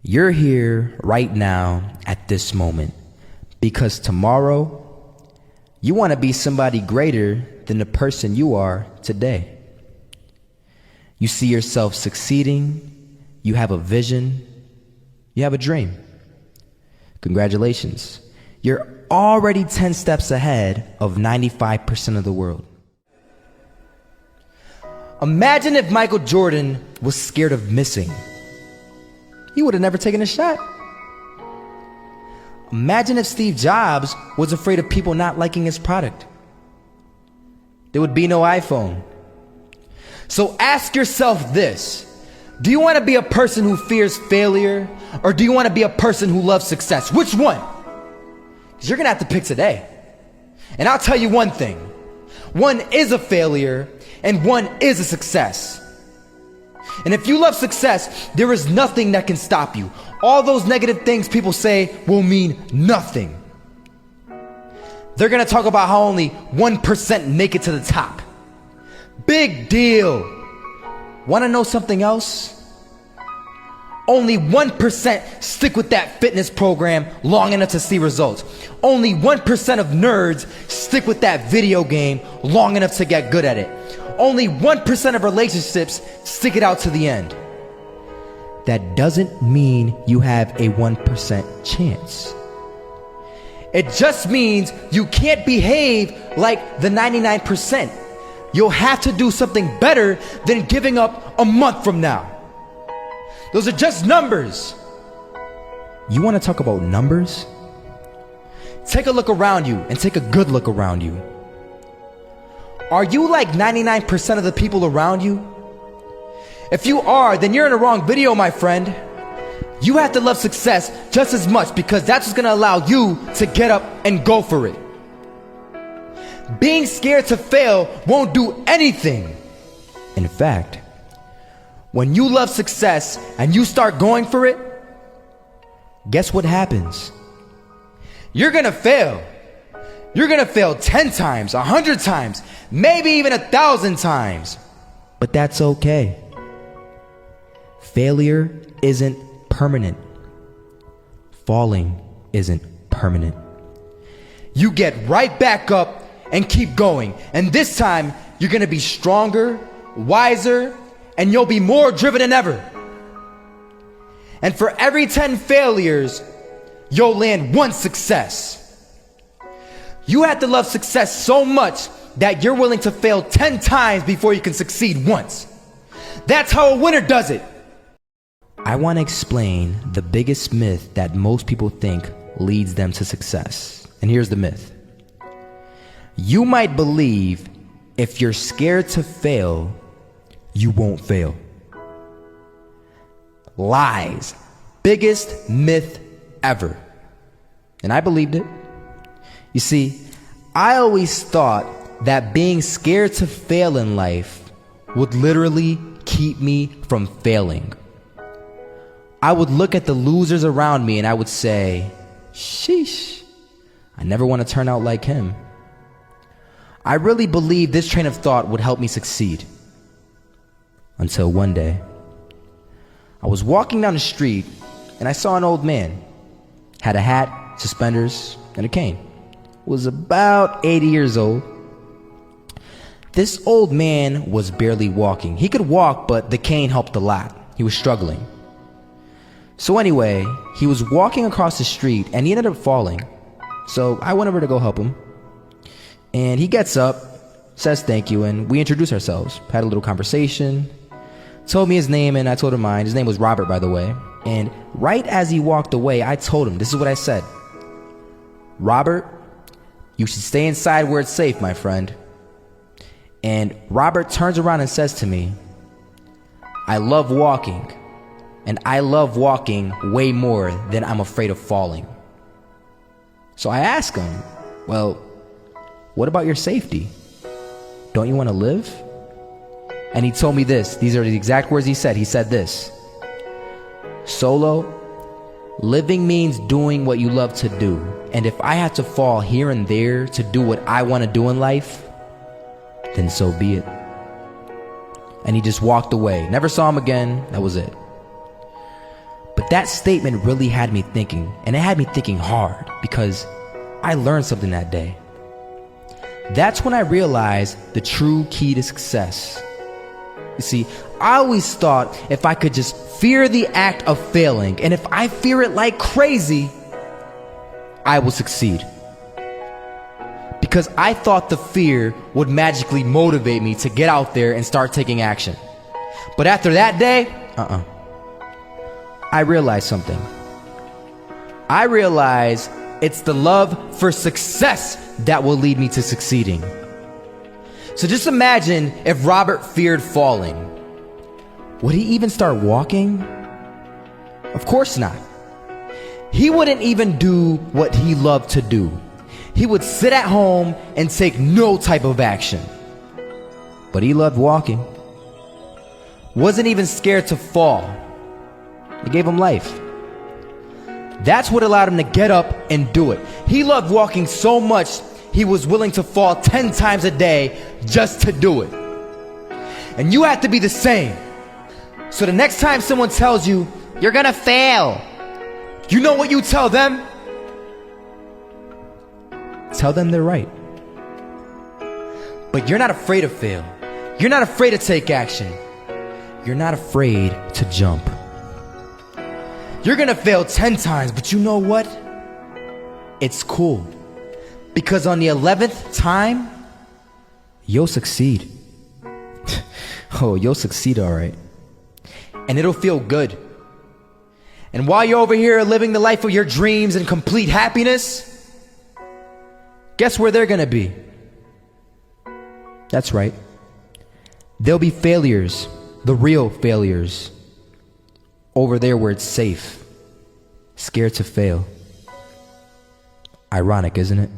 You're here right now at this moment because tomorrow you want to be somebody greater than the person you are today. You see yourself succeeding, you have a vision, you have a dream. Congratulations. You're already 10 steps ahead of 95% of the world. Imagine if Michael Jordan was scared of missing. He would have never taken a shot. Imagine if Steve Jobs was afraid of people not liking his product. There would be no iPhone. So ask yourself this: do you want to be a person who fears failure, or do you want to be a person who loves success? Which one? Because you're going to have to pick today. And I'll tell you one thing: one is a failure and one is a success. And if you love success, there is nothing that can stop you. All those negative things people say will mean nothing. They're going to talk about how only 1% make it to the top. Big deal. Want to know something else? Only 1% stick with that fitness program long enough to see results. Only 1% of nerds stick with that video game long enough to get good at it. Only 1% of relationships stick it out to the end. That doesn't mean you have a 1% chance. It just means you can't behave like the 99%. You'll have to do something better than giving up a month from now. Those are just numbers. You want to talk about numbers? Take a look around you and take a good look around you. Are you like 99% of the people around you? If you are, then you're in the wrong video, my friend. You have to love success just as much, because that's what's going to allow you to get up and go for it. Being scared to fail won't do anything. In fact, when you love success and you start going for it, guess what happens? You're going to fail. You're going to fail 10 times, 100 times, maybe even 1,000 times. But that's okay. Failure isn't permanent. Falling isn't permanent. You get right back up and keep going. And this time, you're going to be stronger, wiser, and you'll be more driven than ever. And for every 10 failures, you'll land one success. You have to love success so much that you're willing to fail 10 times before you can succeed once. That's how a winner does it. I want to explain the biggest myth that most people think leads them to success. And here's the myth. You might believe if you're scared to fail, you won't fail. Lies. Biggest myth ever. And I believed it. You see, I always thought that being scared to fail in life would literally keep me from failing. I would look at the losers around me and I would say, sheesh, I never want to turn out like him. I really believed this train of thought would help me succeed. Until one day, I was walking down the street and I saw an old man. Had a hat, suspenders, and a cane. Was about 80 years old. This old man was barely walking. He could walk, but the cane helped a lot. He was struggling. So anyway, he was walking across the street and he ended up falling. So I went over to go help him. And he gets up, says thank you, and we introduced ourselves. Had a little conversation. Told me his name and I told him mine. His name was Robert, by the way. And right as he walked away, I told him, this is what I said. Robert, you should stay inside where it's safe, my friend. And Robert turns around and says to me, I love walking. And I love walking way more than I'm afraid of falling. So I asked him, well, what about your safety? Don't you want to live? And he told me this. These are the exact words he said. He said this: Solo, living means doing what you love to do. And if I have to fall here and there to do what I want to do in life, then so be it. And he just walked away. Never saw him again. That was it. But But that statement really had me thinking, and it had me thinking hard because I learned something that day. That's when I realized the true key to success. You see, I always thought if I could just fear the act of failing, and if I fear it like crazy, I will succeed. Because I thought the fear would magically motivate me to get out there and start taking action. But after that day, I realized something. I realized it's the love for success that will lead me to succeeding. So just imagine if Robert feared falling. Would he even start walking? Of course not. He wouldn't even do what he loved to do. He would sit at home and take no type of action. But he loved walking. Wasn't even scared to fall. It gave him life. That's what allowed him to get up and do it. He loved walking so much, he was willing to fall 10 times a day just to do it. And you have to be the same. So the next time someone tells you, you're gonna fail, you know what you tell them? Tell them they're right. But you're not afraid to fail. You're not afraid to take action. You're not afraid to jump. You're gonna fail 10 times, but you know what? It's cool. Because on the 11th time, you'll succeed. Oh, you'll succeed, all right. And it'll feel good. And while you're over here living the life of your dreams and complete happiness, guess where they're gonna be? That's right. They'll be failures, the real failures. Over there where it's safe, scared to fail. Ironic, isn't it?